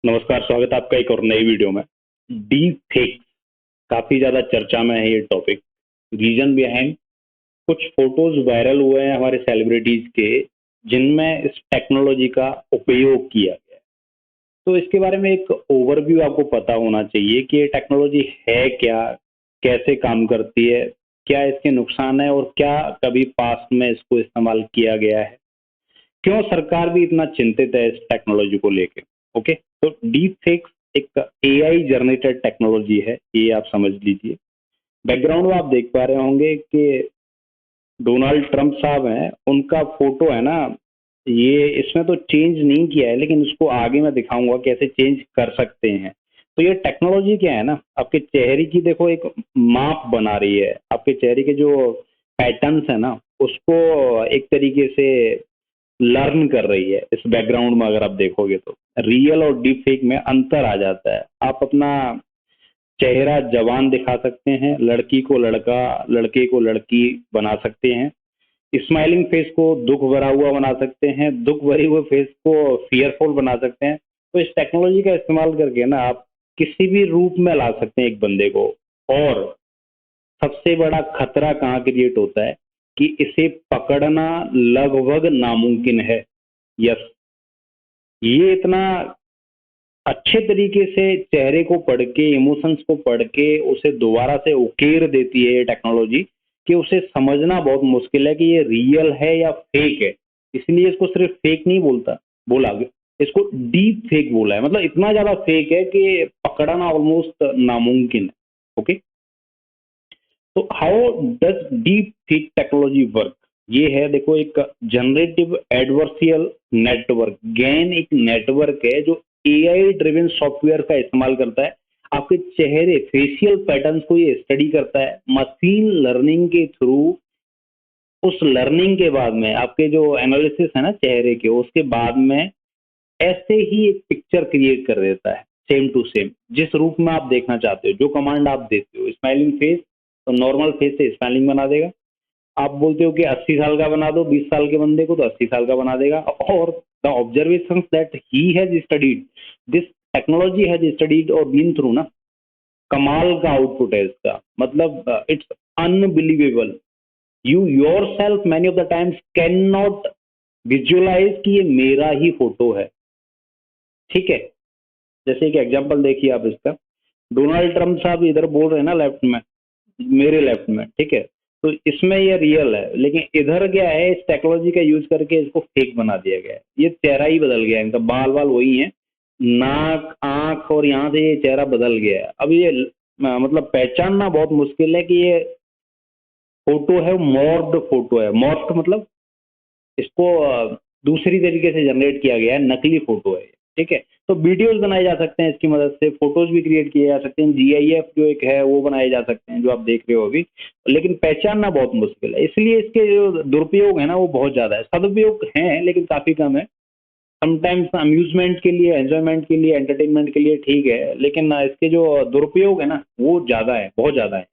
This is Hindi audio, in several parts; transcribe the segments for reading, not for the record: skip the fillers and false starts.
नमस्कार, स्वागत है आपका एक और नई वीडियो में। डीप फेक काफी ज्यादा चर्चा में है ये टॉपिक। रीजन बिहाइंड कुछ फोटोज वायरल हुए हैं हमारे सेलिब्रिटीज के, जिनमें इस टेक्नोलॉजी का उपयोग किया गया है। तो इसके बारे में एक ओवरव्यू आपको पता होना चाहिए कि ये टेक्नोलॉजी है क्या, कैसे काम करती है, क्या इसके नुकसान है और क्या कभी पास्ट में इसको इस्तेमाल किया गया है, क्यों सरकार भी इतना चिंतित है इस टेक्नोलॉजी को लेके। ओके, तो डीप फेक एक एआई जनरेटेड टेक्नोलॉजी है, ये आप समझ लीजिए। बैकग्राउंड में आप देख पा रहे होंगे कि डोनाल्ड ट्रंप साहब हैं, उनका फोटो है ना, ये इसमें तो चेंज नहीं किया है, लेकिन इसको आगे मैं दिखाऊंगा कैसे चेंज कर सकते हैं। तो ये टेक्नोलॉजी क्या है ना, आपके चेहरे की देखो एक माप बना रही है, आपके चेहरे के जो पैटर्न्स है ना उसको एक तरीके से लर्न कर रही है। इस बैकग्राउंड में अगर आप देखोगे तो रियल और डीप फेक में अंतर आ जाता है। आप अपना चेहरा जवान दिखा सकते हैं, लड़की को लड़का, लड़के को लड़की बना सकते हैं, स्माइलिंग फेस को दुख भरा हुआ बना सकते हैं, दुख भरे हुए फेस को फियरफुल बना सकते हैं। तो इस टेक्नोलॉजी का इस्तेमाल करके ना आप किसी भी रूप में ला सकते हैं एक बंदे को। और सबसे बड़ा खतरा कहाँ क्रिएट होता है कि इसे पकड़ना लगभग नामुमकिन है। यस, ये इतना अच्छे तरीके से चेहरे को पढ़ के, इमोशंस को पढ़ के उसे दोबारा से उकेर देती है ये टेक्नोलॉजी कि उसे समझना बहुत मुश्किल है कि ये रियल है या फेक है। इसलिए इसको सिर्फ फेक नहीं बोला, इसको डीप फेक बोला है। मतलब इतना ज्यादा फेक है कि पकड़ना ऑलमोस्ट नामुमकिन है। ओके, तो how does deep fake technology work? ये है देखो, एक जनरेटिव एडवर्सियल नेटवर्क गेन, एक नेटवर्क है जो एआई ड्रिवन सॉफ्टवेयर का इस्तेमाल करता है। आपके चेहरे फेशियल पैटर्न्स को ये स्टडी करता है मशीन लर्निंग के थ्रू। उस लर्निंग के बाद में आपके जो एनालिसिस है ना चेहरे के, उसके बाद में ऐसे ही एक पिक्चर क्रिएट कर देता है, सेम टू सेम जिस रूप में आप देखना चाहते हो। जो कमांड आप देते हो, स्माइलिंग फेस, तो नॉर्मल फेस से स्माइलिंग बना देगा। आप बोलते हो कि 80 साल का बना दो 20 साल के बंदे को, तो 80 साल का बना देगा। और the observation that he has studied, this technology has studied और बीन थ्रू ना, कमाल का आउटपुट है इसका। मतलब it's unbelievable. You yourself many of the times can not visualize कि ये मेरा ही फोटो है। ठीक है, जैसे एक एग्जांपल देखिए आप इसका। डोनाल्ड ट्रंप साहब इधर बोल रहे हैं ना लेफ्ट में, मेरे लेफ्ट में, ठीक है। तो इसमें ये रियल है, लेकिन इधर क्या है, इस टेक्नोलॉजी का यूज करके इसको फेक बना दिया गया है। ये चेहरा ही बदल गया है, इनका बाल बाल वही है, नाक आंख और यहाँ से ये चेहरा बदल गया है। अब ये मतलब पहचानना बहुत मुश्किल है कि ये फोटो है, मॉर्फ्ड फोटो है। मॉर्फ्ड मतलब इसको दूसरी तरीके से जनरेट किया गया है, नकली फोटो है। ठीक है, तो वीडियोस बनाए जा सकते हैं इसकी मदद से, फोटोज भी क्रिएट किए जा सकते हैं, जीआईएफ जो एक है वो बनाए जा सकते हैं जो आप देख रहे हो अभी। लेकिन पहचानना बहुत मुश्किल है, इसलिए इसके जो दुरुपयोग है ना वो बहुत ज्यादा है। सदुपयोग हैं लेकिन काफी कम है। समटाइम्स अम्यूजमेंट के लिए, एंजॉयमेंट के लिए, एंटरटेनमेंट के लिए ठीक है, लेकिन इसके जो दुरुपयोग है ना वो ज्यादा है, बहुत ज्यादा है।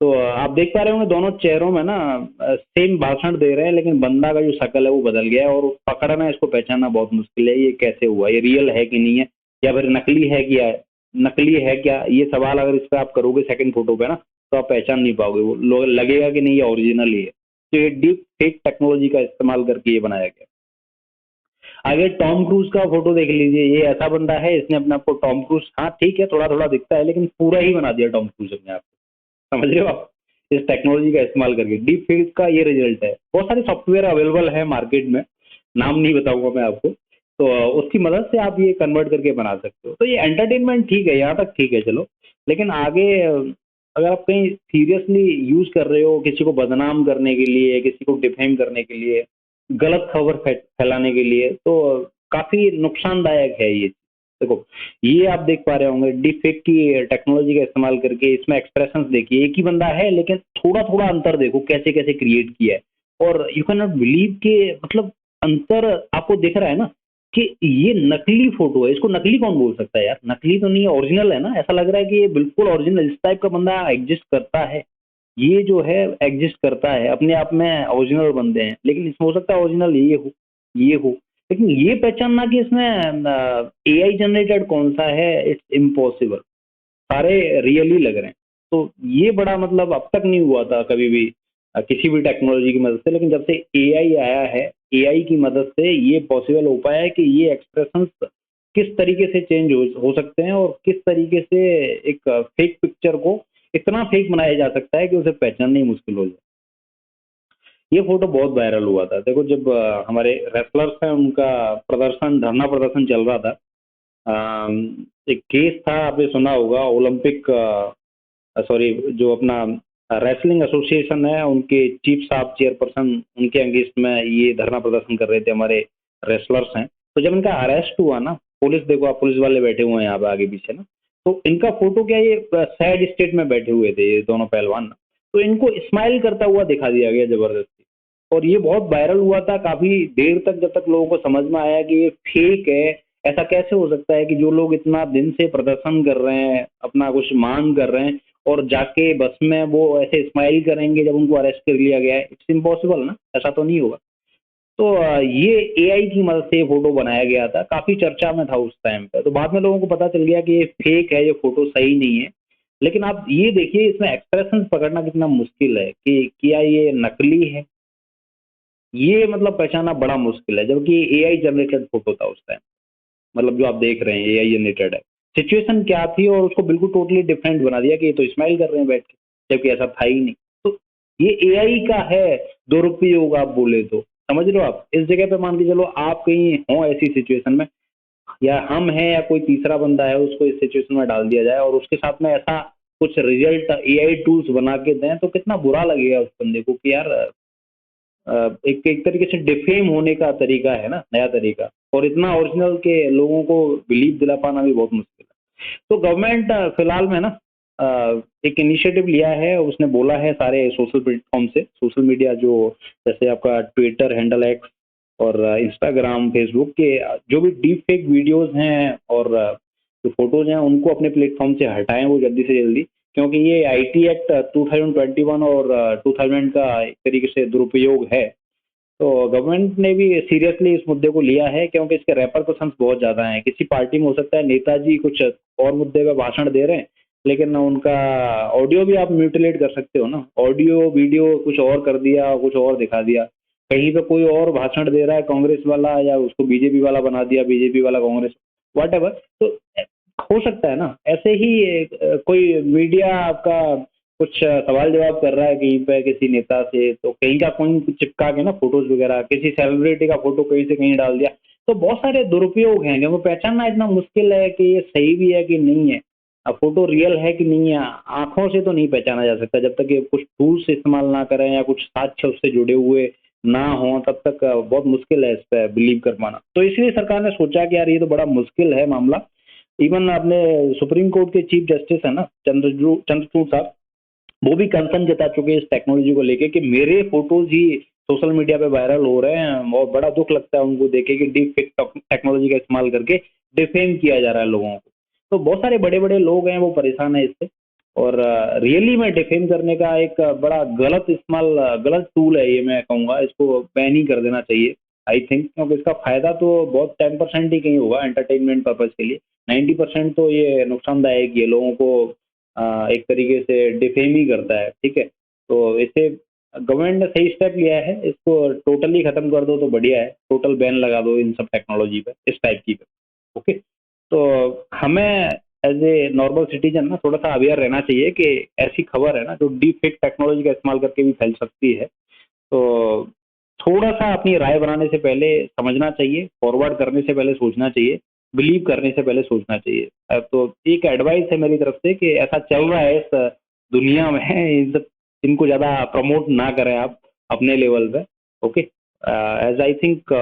तो आप देख पा रहे होंगे दोनों चेहरों में ना सेम भाषण दे रहे हैं, लेकिन बंदा का जो शक्ल है वो बदल गया है। और पकड़ना, इसको पहचानना बहुत मुश्किल है, ये कैसे हुआ, ये रियल है कि नहीं है, या फिर नकली है क्या है, नकली है क्या, ये सवाल अगर इस पर आप करोगे सेकंड फोटो पे ना, तो आप पहचान नहीं पाओगे। वो लगेगा कि नहीं ये ओरिजिनल ही है। तो ये डीप फेक टेक्नोलॉजी का इस्तेमाल करके ये बनाया गया। आगे टॉम क्रूज का फोटो देख लीजिए। ये ऐसा बंदा है, इसने अपने आप को टॉम क्रूज, हाँ ठीक है थोड़ा थोड़ा दिखता है, लेकिन पूरा ही बना दिया टॉम क्रूज अपने आप को। समझ रहे हो आप? इस टेक्नोलॉजी का इस्तेमाल करके डीप फेक का ये रिजल्ट है। बहुत सारे सॉफ्टवेयर अवेलेबल है मार्केट में, नाम नहीं बताऊंगा मैं आपको। तो उसकी मदद से आप ये कन्वर्ट करके बना सकते हो। तो ये एंटरटेनमेंट ठीक है, यहाँ तक ठीक है चलो। लेकिन आगे अगर आप कहीं सीरियसली यूज कर रहे हो किसी को बदनाम करने के लिए, किसी को डिफेम करने के लिए, गलत खबर फैलाने के लिए, तो काफी नुकसानदायक है ये। देखो, ये आप देख पा रहे होंगे डीप फेक की टेक्नोलॉजी का इस्तेमाल करके, इसमें एक्सप्रेशंस देखिए, एक ही बंदा है लेकिन थोड़ा थोड़ा अंतर देखो कैसे कैसे क्रिएट किया है। और यू कैन नॉट बिलीव के मतलब अंतर आपको दिख रहा है ना कि ये नकली फोटो है। इसको नकली कौन बोल सकता है यार? नकली तो नहीं है, ओरिजिनल है ना। ऐसा लग रहा है कि ये बिल्कुल ओरिजिनल, इस टाइप का बंदा एग्जिस्ट करता है। ये जो है एग्जिस्ट करता है, अपने आप में ओरिजिनल बंदे हैं, लेकिन इसमें हो सकता है ओरिजिनल ये हो, ये हो। लेकिन ये पहचानना कि इसमें एआई जनरेटेड कौन सा है, इट्स इम्पॉसिबल। सारे रियल ही लग रहे हैं। तो ये बड़ा मतलब अब तक नहीं हुआ था कभी भी किसी भी टेक्नोलॉजी की मदद से, लेकिन जब से एआई आया है, एआई की मदद से ये पॉसिबल हो पाया है कि ये एक्सप्रेशंस किस तरीके से चेंज हो सकते हैं और किस तरीके से एक फेक पिक्चर को इतना फेक बनाया जा सकता है कि उसे पहचानना ही मुश्किल हो जाए। ये फोटो बहुत वायरल हुआ था। देखो जब हमारे रेसलर्स हैं उनका प्रदर्शन, धरना प्रदर्शन चल रहा था। एक केस था, आपने सुना होगा, ओलंपिक, सॉरी, जो अपना रेसलिंग एसोसिएशन है उनके चीफ साहब, चेयरपर्सन, उनके अगेंस्ट में ये धरना प्रदर्शन कर रहे थे हमारे रेसलर्स हैं। तो जब इनका अरेस्ट हुआ ना, पुलिस, देखो आप पुलिस वाले बैठे हुए हैं यहाँ पे आगे पीछे ना, तो इनका फोटो क्या, ये सैड स्टेट में बैठे हुए थे ये दोनों पहलवान ना, तो इनको स्माइल करता हुआ दिखा दिया गया जबरदस्ती। और ये बहुत वायरल हुआ था काफी देर तक, जब तक लोगों को समझ में आया कि ये फेक है। ऐसा कैसे हो सकता है कि जो लोग इतना दिन से प्रदर्शन कर रहे हैं, अपना कुछ मांग कर रहे हैं, और जाके बस में वो ऐसे स्माइल करेंगे जब उनको अरेस्ट कर लिया गया है? इट्स इम्पॉसिबल ना, ऐसा तो नहीं होगा। तो ये एआई की मदद से ये फोटो बनाया गया था, काफी चर्चा में था उस टाइम पे। तो बाद में लोगों को पता चल गया कि ये फेक है, ये फोटो सही नहीं है। लेकिन आप ये देखिए इसमें एक्सप्रेशन पकड़ना कितना मुश्किल है कि क्या ये नकली है, ये मतलब पहचानना बड़ा मुश्किल है, जबकि एआई जनरेटेड फोटो था उस टाइम। मतलब जो आप देख रहे हैं एआई जनरेटेड है। सिचुएशन क्या थी और उसको बिल्कुल टोटली डिफरेंट बना दिया कि ये तो स्माइल कर रहे हैं बैठ के, जबकि ऐसा था ही नहीं। तो ये एआई का है दुरुपयोग, आप बोले तो समझ लो। आप इस जगह पे मान के चलो आप कहीं हो ऐसी सिचुएशन में, या हम हैं या कोई तीसरा बंदा है, उसको इस सिचुएशन में डाल दिया जाए और उसके साथ में ऐसा कुछ रिजल्ट एआई टूल्स बना के दें, तो कितना बुरा लगेगा उस बंदे को कि यार एक एक तरीके से डिफेम होने का तरीका है ना, नया तरीका। और इतना ओरिजिनल के लोगों को बिलीव दिला पाना भी बहुत मुश्किल है। तो गवर्नमेंट फिलहाल में ना एक इनिशिएटिव लिया है, उसने बोला है सारे सोशल प्लेटफॉर्म से, सोशल मीडिया जो जैसे आपका ट्विटर हैंडल एक्स और इंस्टाग्राम, फेसबुक के जो भी डीप फेक वीडियोज हैं और जो फोटोज हैं उनको अपने प्लेटफॉर्म से हटाएं वो जल्दी से जल्दी, क्योंकि ये आईटी एक्ट 2021 और 2000 का एक तरीके से दुरुपयोग है। तो गवर्नमेंट ने भी सीरियसली इस मुद्दे को लिया है, क्योंकि इसके रेपरकशंस बहुत ज़्यादा हैं। किसी पार्टी में हो सकता है नेताजी कुछ और मुद्दे पे भाषण दे रहे हैं, लेकिन उनका ऑडियो भी आप म्यूटिलेट कर सकते हो ना, ऑडियो वीडियो कुछ और कर दिया, कुछ और दिखा दिया। कहीं पे कोई और भाषण दे रहा है कांग्रेस वाला, या उसको बीजेपी वाला बना दिया, बीजेपी वाला कांग्रेस, व्हाटएवर। तो हो सकता है ना ऐसे ही कोई मीडिया आपका कुछ सवाल जवाब कर रहा है कहीं पे किसी नेता से, तो कहीं का कोई चिपका के ना फोटोज वगैरह, किसी सेलिब्रिटी का फोटो कहीं से कहीं डाल दिया। तो बहुत सारे दुरुपयोग हैं, क्योंकि पहचानना इतना मुश्किल है कि ये सही भी है कि नहीं है, अब फोटो रियल है कि नहीं है, आंखों से तो नहीं पहचाना जा सकता जब तक ये कुछ टूल्स इस्तेमाल ना करें या कुछ साक्ष्य उससे जुड़े हुए ना हो, तब तक बहुत मुश्किल है इस पर बिलीव कर पाना। तो इसलिए सरकार ने सोचा कि यार ये तो बड़ा मुश्किल है मामला। इवन अपने सुप्रीम कोर्ट के चीफ जस्टिस है ना, चंद्रचूड़ साहब, वो भी कंसर्न जता चुके हैं इस टेक्नोलॉजी को लेके कि मेरे फोटोज ही सोशल मीडिया पे वायरल हो रहे हैं, और बड़ा दुख लगता है उनको देखे कि डीप फेक टेक्नोलॉजी का इस्तेमाल करके डिफेम किया जा रहा है लोगों को। तो बहुत सारे बड़े बड़े लोग हैं वो परेशान है इससे, और रियली में डिफेम करने का एक बड़ा गलत इस्तेमाल, गलत टूल है ये, मैं कहूँगा इसको बैन ही कर देना चाहिए आई थिंक, क्योंकि इसका फायदा तो बहुत 10% ही कहीं होगा एंटरटेनमेंट पर्पज के लिए, 90% तो ये नुकसानदायक ही है, लोगों को एक तरीके से डिफेम ही करता है। ठीक है, तो इसे गवर्नमेंट ने सही स्टेप लिया है, इसको टोटली खत्म कर दो तो बढ़िया है, टोटल बैन लगा दो इन सब टेक्नोलॉजी पे, इस टाइप की पे। ओके, तो हमें एज ए नॉर्मल सिटीजन ना थोड़ा सा अवेयर रहना चाहिए कि ऐसी खबर है ना जो डीप फेक टेक्नोलॉजी का इस्तेमाल करके भी फैल सकती है। तो थोड़ा सा अपनी राय बनाने से पहले समझना चाहिए, फॉरवर्ड करने से पहले सोचना चाहिए, बिलीव करने से पहले सोचना चाहिए। तो एक एडवाइस है मेरी तरफ से कि ऐसा चल रहा है इस दुनिया में, इनको ज़्यादा प्रमोट ना करें आप अपने लेवल पे। Okay, as I think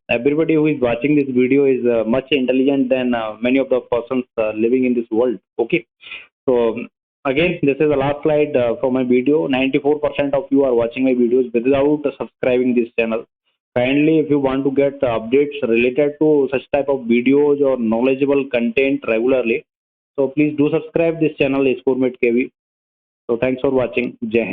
everybody who is watching this video is much intelligent than many of the persons living in this world. Okay, so again, this is the last slide for my video. 94% of you are watching my videos without subscribing this channel. Kindly, if you want to get updates related to such type of videos or knowledgeable content regularly, so please do subscribe this channel, Scoremate KV. So thanks for watching. Jai Hind.